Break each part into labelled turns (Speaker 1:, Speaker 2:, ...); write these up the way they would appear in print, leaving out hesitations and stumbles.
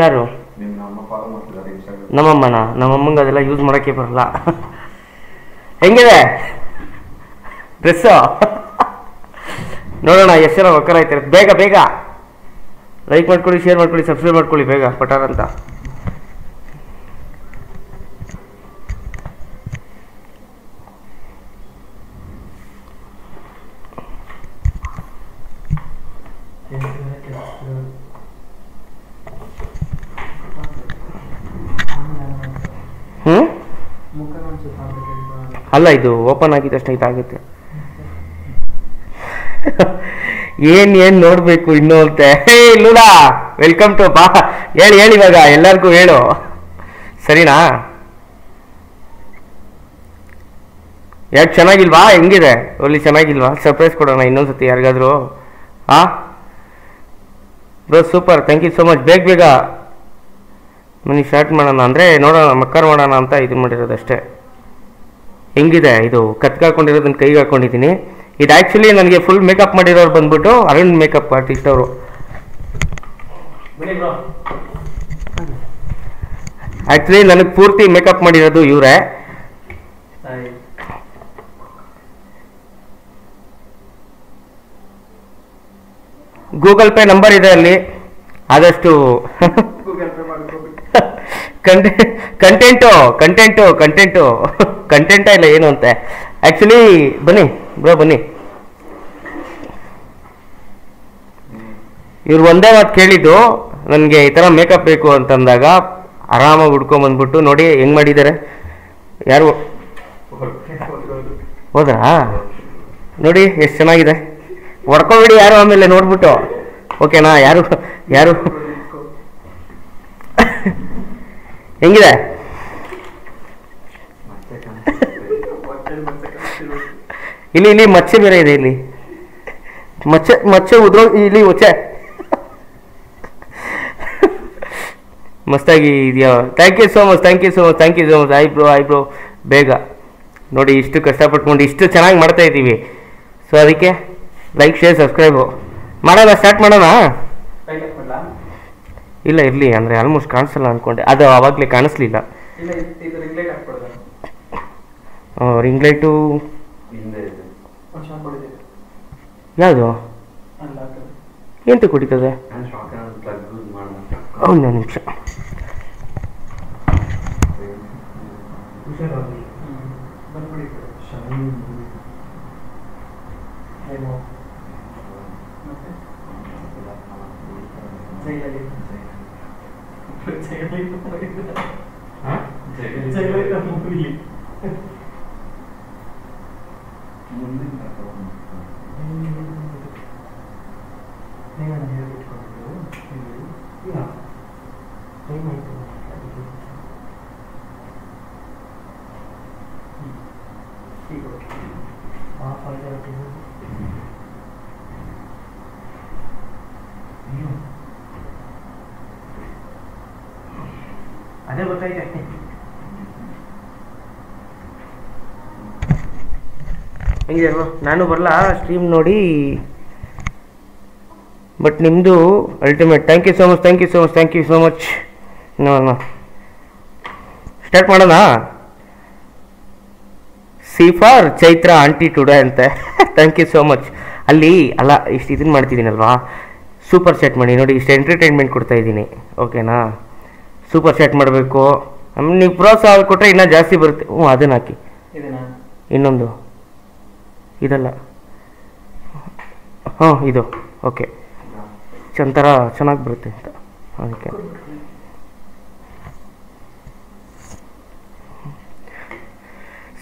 Speaker 1: ಯಾರು? ನಮ್ಮಮ್ಮನ? ನಮ್ಮಮ್ಮಂಗೆ ಅದೆಲ್ಲ ಯೂಸ್ ಮಾಡೋಕ್ಕೆ ಬರಲ್ಲ. ಹೆಂಗಿದೆ ಡ್ರೆಸ್ಸು? ನೋಡೋಣ ಎಷ್ಟು ಜನ ಒಕ್ಕರ ಆಯ್ತಾರೆ. ಬೇಗ ಬೇಗ ಲೈಕ್ ಮಾಡ್ಕೊಳ್ಳಿ, ಶೇರ್ ಮಾಡ್ಕೊಳ್ಳಿ, ಸಬ್ಸ್ಕ್ರೈಬ್ ಮಾಡ್ಕೊಳ್ಳಿ ಬೇಗ ಪಟಾರ್ ಅಂತ. ಅಲ್ಲ, ಇದು ಓಪನ್ ಆಗಿದ್ದಷ್ಟು ಇದಾಗುತ್ತೆ. ಏನ್ ನೋಡ್ಬೇಕು ಇನ್ನು ಅಂತೆ. ಹೇ ಲೂಲಾ, ವೆಲ್ಕಮ್ ಟು ಬಾ. ಹೇಳಿ ಇವಾಗ ಎಲ್ಲರಿಗೂ ಹೇಳು, ಸರಿನಾ? ಯಾಕೆ ಚೆನ್ನಾಗಿಲ್ವಾ? ಹೆಂಗಿದೆ ಒಳ್ಳೆ ಚೆನ್ನಾಗಿಲ್ವಾ? ಸರ್ಪ್ರೈಸ್ ಕೊಡೋಣ ಇನ್ನೊಂದ್ಸತಿ ಯಾರಿಗಾದ್ರು. Bro super, thank you so much. ಬೇಗ ಮನಿ ಸ್ಟಾರ್ಟ್ ಮಾಡೋಣ ಅಂದರೆ ನೋಡೋಣ, ಮಕ್ಕರ್ ಮಾಡೋಣ ಅಂತ ಇದು ಮಾಡಿರೋದಷ್ಟೇ. ಹೆಂಗಿದೆ ಇದು? ಕತ್ಗೆ ಹಾಕೊಂಡಿರೋದನ್ನ ಕೈಗೆ ಹಾಕೊಂಡಿದ್ದೀನಿ. ಇದು ಆ್ಯಕ್ಚುಲಿ ನನಗೆ ಫುಲ್ ಮೇಕಪ್ ಮಾಡಿರೋರು ಬಂದ್ಬಿಟ್ಟು ಅರುಣ್ ಮೇಕಪ್ ಆರ್ಟಿಸ್ಟ್ ಅವರು. ಆ್ಯಕ್ಚುಲಿ ನನಗೆ ಪೂರ್ತಿ ಮೇಕಪ್ ಮಾಡಿರೋದು ಇವರೇ. ಗೂಗಲ್ ಪೇ ನಂಬರ್ ಇದೆ ಅಲ್ಲಿ. ಆದಷ್ಟು ಕಂಟೆಂಟ ಇಲ್ಲ ಏನು ಅಂತೆ. ಆ್ಯಕ್ಚುಲಿ ಬನ್ನಿ ಬ್ರೋ, ಬನ್ನಿ. ಇವ್ರು ಒಂದೇ ಮಾತು ಕೇಳಿದ್ದು, ನನಗೆ ಈ ಥರ ಮೇಕಪ್ ಬೇಕು ಅಂತಂದಾಗ ಆರಾಮಾಗಿ ಹುಡ್ಕೊಂಬಂದ್ಬಿಟ್ಟು ನೋಡಿ ಹೆಂಗೆ ಮಾಡಿದ್ದಾರೆ. ಯಾರು ಹೋದ್ರಾ? ನೋಡಿ ಎಷ್ಟು ಚೆನ್ನಾಗಿದೆ. ಹೊಡ್ಕೊಬೇಡಿ ಯಾರು ಆಮೇಲೆ ನೋಡ್ಬಿಟ್ಟು, ಓಕೆನಾ? ಯಾರು ಹೆಂಗಿದೆ? ಇಲ್ಲಿ ಮಚ್ಚೆ ಬೇರೆ ಇದೆ. ಇಲ್ಲಿ ಮಚ್ಚೆ ಉದ್ರೋ, ಇಲ್ಲಿ ಒಚ್ಚೆ ಮಸ್ತಾಗಿ ಇದೆಯಾ? Thank you so much. Eyebrow ಬೇಗ ನೋಡಿ, ಇಷ್ಟು ಕಷ್ಟಪಟ್ಕೊಂಡು ಇಷ್ಟು ಚೆನ್ನಾಗಿ ಮಾಡ್ತಾ ಇದ್ದೀವಿ. ಸೊ ಅದಕ್ಕೆ ಲೈಕ್, ಶೇರ್, ಸಬ್ಸ್ಕ್ರೈಬು ಮಾಡೋಣ. ಸ್ಟಾರ್ಟ್ ಮಾಡೋಣ? ಇಲ್ಲ ಇರಲಿ, ಅಂದರೆ ಆಲ್ಮೋಸ್ಟ್ ಕಾಣಿಸಲ್ಲ ಅಂದ್ಕೊಂಡೆ. ಅದು ಆವಾಗಲೇ ಕಾಣಿಸ್ಲಿಲ್ಲ. ರಿಂಗ್ ಲೈಟು ಯಾವುದು? ಎಂತ ಕುಡಿತದೆ? ಒಂದು ನಿಮಿಷ. ಅದೇ ಗೊತ್ತಾಯ್ತು. ಹೆಂಗಿದೆ ಅಲ್ವಾ? ನಾನು ಬರಲ್ಲ ಸ್ಟ್ರೀಮ್ ನೋಡಿ, ಬಟ್ ನಿಮ್ಮದು ultimate. Thank you so much. ನೋಡೋಣ, ಸ್ಟಾರ್ಟ್ ಮಾಡೋಣ. C for Chaitra aunty today ಅಂತೆ. Thank you so much. ಅಲ್ಲಿ ಅಲ್ಲ, ಇಷ್ಟು ಇದನ್ನು ಮಾಡ್ತಿದ್ದೀನಲ್ವಾ, ಸೂಪರ್ ಸೆಟ್ ಮಾಡಿ ನೋಡಿ. ಇಷ್ಟು ಎಂಟರ್ಟೈನ್ಮೆಂಟ್ ಕೊಡ್ತಾ ಇದ್ದೀನಿ, ಓಕೆನಾ? ಸೂಪರ್ ಸೆಟ್ ಮಾಡಬೇಕು. ಆಮೇಲೆ ನೀವು ಪ್ರೋತ್ಸಾಹ ಕೊಟ್ಟರೆ ಇನ್ನೂ ಜಾಸ್ತಿ ಬರುತ್ತೆ. ಅದನ್ನು ಹಾಕಿ. ಇನ್ನೊಂದು ಇದಲ್ಲ, ಇದು ಓಕೆ, ಒಂಥರ ಚೆನ್ನಾಗಿ ಬರುತ್ತೆ ಅಂತ ಅದಕ್ಕೆ.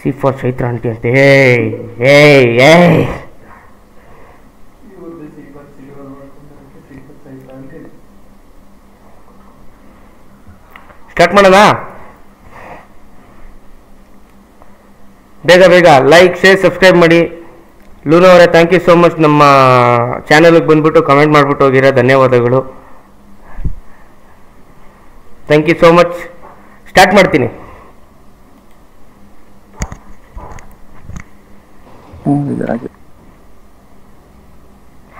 Speaker 1: ಸಿ ಫಾರ್ ಚೈತ್ರ ಆಂಟಿ ಅಂತ. ಸ್ಟಾರ್ಟ್ ಮಾಡೋಣ? ಬೇಗ ಲೈಕ್, ಶೇರ್, ಸಬ್ಸ್ಕ್ರೈಬ್ ಮಾಡಿ. ಲೂನಾ ಅವರೇ ಥ್ಯಾಂಕ್ ಯು ಸೋ ಮಚ್. ನಮ್ಮ ಚಾನಲ್ಗೆ ಬಂದ್ಬಿಟ್ಟು ಕಮೆಂಟ್ ಮಾಡಿಬಿಟ್ಟು ಹೋಗಿರೋ ಧನ್ಯವಾದಗಳು. Thank you so much. Start ಮಾಡ್ತೀನಿ.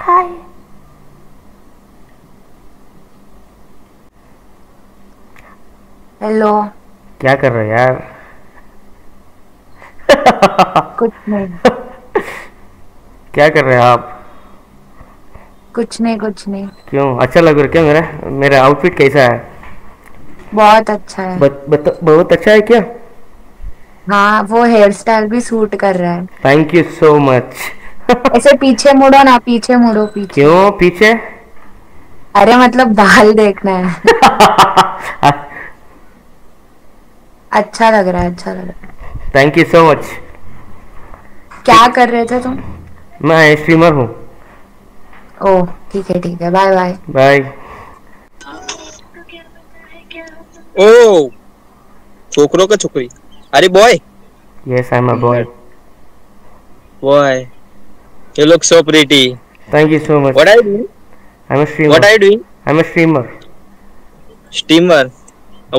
Speaker 2: Hi hello.
Speaker 1: क्या कर रहे हो यार?
Speaker 2: कुछ नहीं।
Speaker 1: क्या कर रहे हो आप?
Speaker 2: कुछ नहीं कुछ नहीं।
Speaker 1: क्यों अच्छा लग रहा है क्या? मेरा मेरा आउटफिट कैसा है?
Speaker 2: बहुत अच्छा है।
Speaker 1: बहुत अच्छा है क्या?
Speaker 2: हाँ, वो हेयर स्टाइल भी सूट कर रहा है।
Speaker 1: Thank you so much.
Speaker 2: ऐसे पीछे मुड़ो ना, पीछे मुड़ो पीछे।
Speaker 1: क्यों पीछे?
Speaker 2: अरे मतलब बाल देखना है। अच्छा लग रहा है, अच्छा लग रहा है।
Speaker 1: Thank you so much.
Speaker 2: क्या कर रहे थे तुम?
Speaker 1: मैं स्ट्रीमर हूँ।
Speaker 2: ओह ठीक है, बाय बाय।
Speaker 1: बाय।
Speaker 3: ओ छोकरों का छोकरी। अरे boy
Speaker 1: yes I am a boy.
Speaker 3: Boy you look so pretty.
Speaker 1: Thank you so much.
Speaker 3: What are you doing?
Speaker 1: I am a
Speaker 3: What
Speaker 1: streamer.
Speaker 3: are you doing?
Speaker 1: I am a streamer.
Speaker 3: Steamer.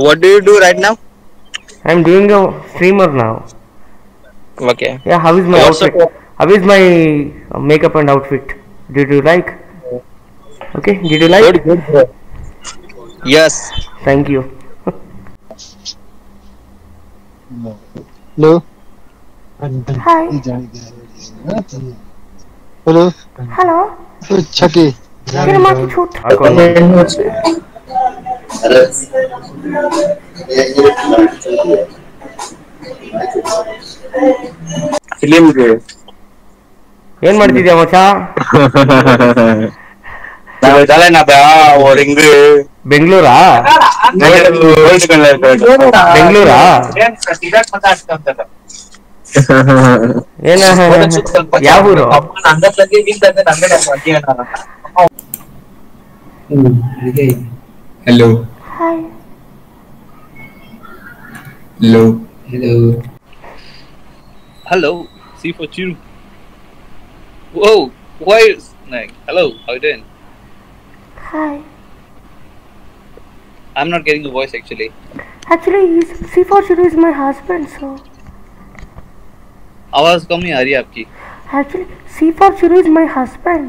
Speaker 3: What do you do right now?
Speaker 1: I am doing a streamer now.
Speaker 3: Okay.
Speaker 1: Yeah, how is my
Speaker 3: What's
Speaker 1: outfit?
Speaker 3: up?
Speaker 1: How is my makeup and outfit? Did you like? Okay, did you like?
Speaker 3: Good, good, bro. Yes.
Speaker 1: Thank you.
Speaker 4: Hello
Speaker 1: Hi.
Speaker 4: Hello
Speaker 1: Hello.
Speaker 4: छठी
Speaker 1: तेरे माँ की छूट। हाँ, कौन है?
Speaker 3: Film ke.
Speaker 1: ಏನ್ ಮಾಡ್ತಿದ್ಯಾ ಮಚ್ಚಾ?
Speaker 3: ನಾವು ತಲೆನಾ ಓ ರಿಂಗ್
Speaker 1: ಬೆಂಗಳೂರಾ?
Speaker 3: ಗೋಲ್ಡ್ ಕಲರ್
Speaker 1: ಬೆಂಗಳೂರಾ? ಏನ ಯಾವ ಊರು?
Speaker 5: Hello
Speaker 1: Hi.
Speaker 5: Hello hello
Speaker 6: Hello, C for Chiru. Whoa, why is like hello, how you doing?
Speaker 1: Hi.
Speaker 6: I'm not getting the voice actually.
Speaker 1: Actually, C4 is my husband, so.
Speaker 6: आवाज कम नहीं आ रही है आपकी.
Speaker 1: Actually, C4 is my husband.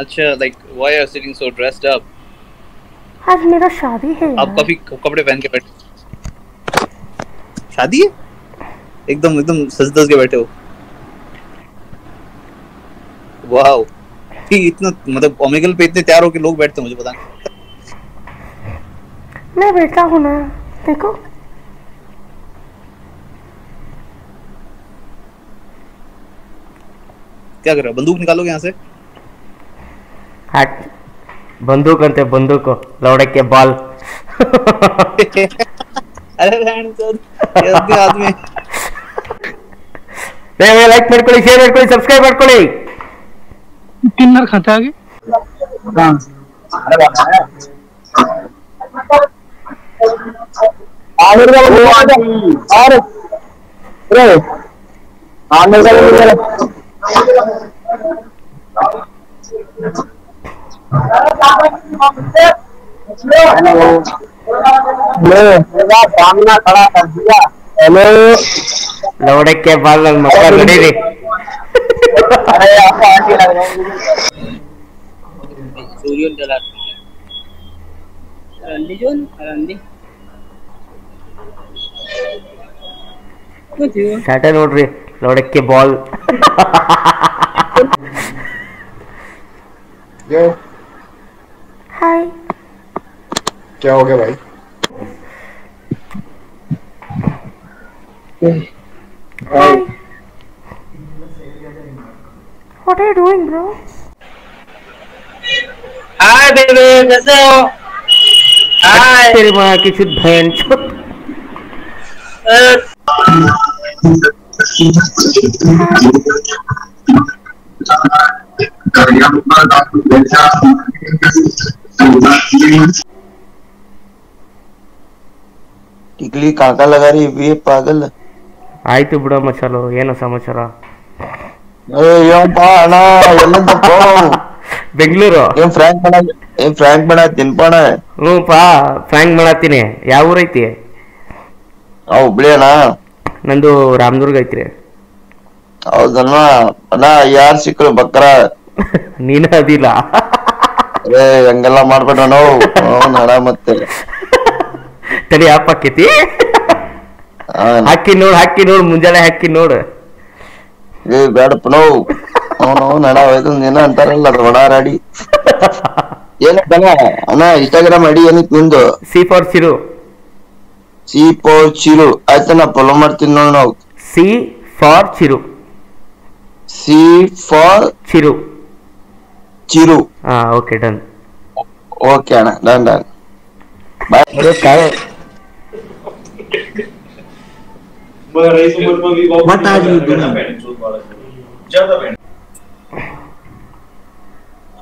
Speaker 6: अच्छा, like why are you sitting so dressed up?
Speaker 1: आज मेरा शादी है
Speaker 6: आप
Speaker 1: यार।
Speaker 6: काफी कपड़े पहन के बैठे. शादी है? एकदम एकदम सज धज के बैठे हो. वाओ. इतना मतलब ओमेगल पे इतने तैयार होके लोग बैठते हैं मुझे पता नहीं.
Speaker 1: मैं बैठा हूँ ना, देखो।
Speaker 6: क्या कर रहे हो? बंदूक निकालोगे यहाँ से?
Speaker 1: हट। बंदूक अंते बंदूक लौड़के बॉल।
Speaker 6: अरे रहने दो. ये आदमी.
Speaker 1: ಲೈಕ್ ಮಾಡ್ಕೊಳ್ಳಿ, ಶೇರ್ ಮಾಡ್ಕೊಳ್ಳಿ, ಸಬ್ಸ್ಕ್ರೈಬ್ ಮಾಡ್ಕೊಳ್ಳಿ.
Speaker 4: ತಿನ್ನರ್ खाता आगे सामना खड़ा कर दिया। हेलो
Speaker 1: ಲೌಡಕ್ಕೆ ಬಾಲ್ ನನ್ನ ಮಕ್ಕಳ ನಡೀರಿ.
Speaker 4: अरे आपको आंटी लग रहा है।
Speaker 3: सूर्य जला रंडी जोन रंडी
Speaker 1: ಸ್ಟಾರ್ಟ ನೋಡ್ರಿ, ಲೌಡಕ್ಕೆ ಬಾಲ್.
Speaker 7: यो
Speaker 1: ಹಾಯ್.
Speaker 7: क्या हो गया भाई?
Speaker 1: हाय. What are you doing, bro?
Speaker 3: Hi baby कैसे हो? हाय
Speaker 1: तेरी माँ की चुत बहन चुत.
Speaker 8: टिकली काका लगा रही है पागल।
Speaker 1: ಆಯ್ತು ಬಿಡೋ ಮಚ್ಚಲು, ಏನು ಸಮಾಚಾರ?
Speaker 8: ಅಣ್ಣ ಎಲ್ಲಿಂದಪ್ಪ?
Speaker 1: ಬೆಂಗಳೂರು.
Speaker 8: ಏನ್ ಫ್ರ್ಯಾಂಕ್ ಮಾಡ ತಿನ್ಪಣ?
Speaker 1: ಹ್ಞೂ ಪಾ, ಫ್ರ್ಯಾಂಕ್ ಮಾಡತ್ತೀನಿ. ಯಾವ ಊರೈತಿ?
Speaker 8: ಹುಬ್ಳಿ ಅಣ್ಣ.
Speaker 1: ನಂದು ರಾಮದುರ್ಗ ಐತ್ರಿ.
Speaker 8: ಹೌದಣ್ಣ. ಅಣ್ಣ ಯಾರ್ ಸಿಕ್ಕರು ಬಕ್ರ?
Speaker 1: ನೀನ ಅದಿಲ್ಲ.
Speaker 8: ಏ ಹಂಗೆಲ್ಲ ಮಾಡ್ಬೇಡ ನಾವು ನಡ ಮತ್ತೆ
Speaker 1: ತಡಿ ಆಪ್ ಹಾಕೈತಿ ಹಾಕಿ ನೋಡು ಮುಂಜಾನೆ ಹಾಕಿ ನೋಡು.
Speaker 8: ಏ ಬೇಡಪ್ಪ ನಾವು ಅವನು ನಡ ಇದು ಏನ ಅಂತಾರಲ್ಲ ಅದು ಒಣ ರಾಡಿ ಏನಪ್ಪನ ಅಣ್ಣ ಇನ್ಸ್ಟಾಗ್ರಾಮ್ ಐಡಿ ಏನಿತ್ತು ನಿಂದು?
Speaker 1: C for Chiru.
Speaker 8: C for Chiru ಆಯ್ತಣ್ಣ ಫಾಲೋ ಮಾಡ್ತೀನಿ ನೋಡ್ ನಾವು.
Speaker 1: C for Chiru.
Speaker 8: C for
Speaker 1: Chiru.
Speaker 8: Chiru.
Speaker 1: ಹಾ ಓಕೆ ಡನ್.
Speaker 8: ಓಕೆ ಅಣ್ಣ done done.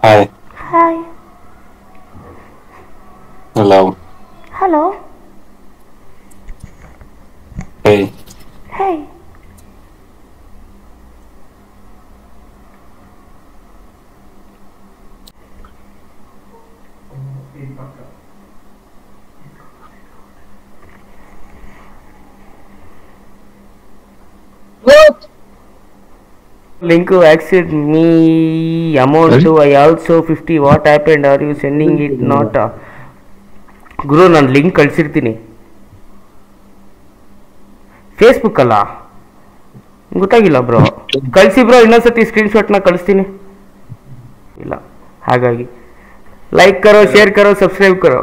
Speaker 5: Hi.
Speaker 2: Hi.
Speaker 5: Hello.
Speaker 2: Hello.
Speaker 5: Hey.
Speaker 2: Hey.
Speaker 1: Link accept me amount to I also 50. What happened? Are you sending it not? ಗುರು ನಾನು link ಕಳಿಸಿರ್ತೀನಿ Facebook ಅಲ್ಲ, ಗೊತ್ತಾಗಿಲ್ಲ bro. ಕಳಿಸಿ bro, ಇನ್ನೊಂದ್ಸತಿ ಸ್ಕ್ರೀನ್ಶಾಟ್ನ ಕಳಿಸ್ತೀನಿ. ಇಲ್ಲ ಹಾಗಾಗಿ ಲೈಕ್ ಕರೋ, ಶೇರ್ ಕರೋ, subscribe ಕರೋ.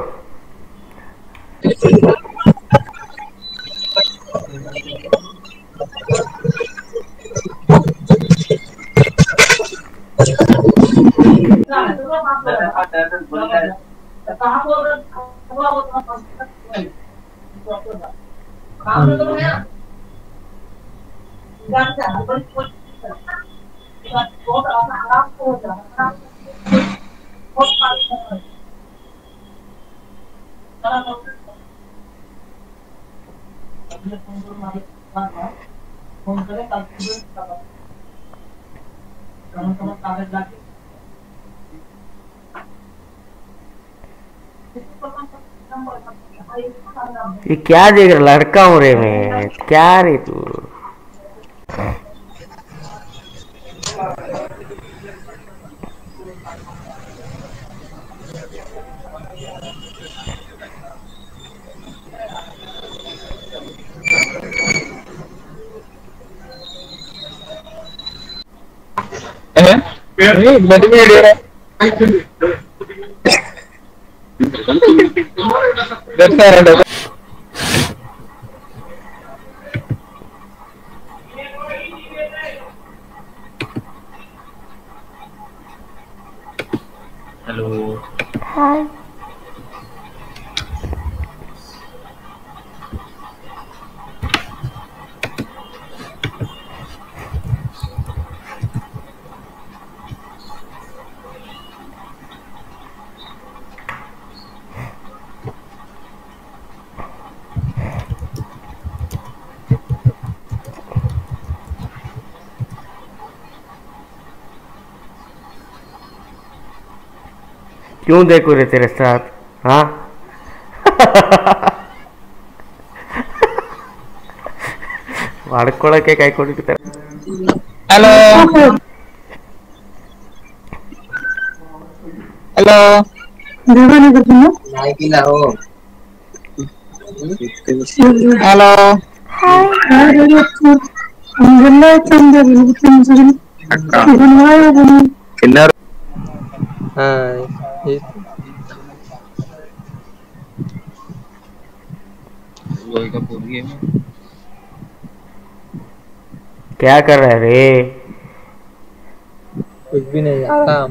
Speaker 1: ये क्या देख रहा लड़का हो रहे में, क्या रे तू?
Speaker 6: Hello.
Speaker 2: Hi.
Speaker 1: क्यों देखो रे तेरे साथ? हाँ ಮಾಡ್ಕೊಳಕ್ಕೆ ಕೈ ಕೊಟ್ಟಿರ್ತಾರೆ.
Speaker 3: ಹಲೋ ಹಲೋ ಹಲೋ
Speaker 8: ಕಿನ್ನರ್
Speaker 1: क्या कर रहा है रे?
Speaker 3: कुछ भी नहीं काम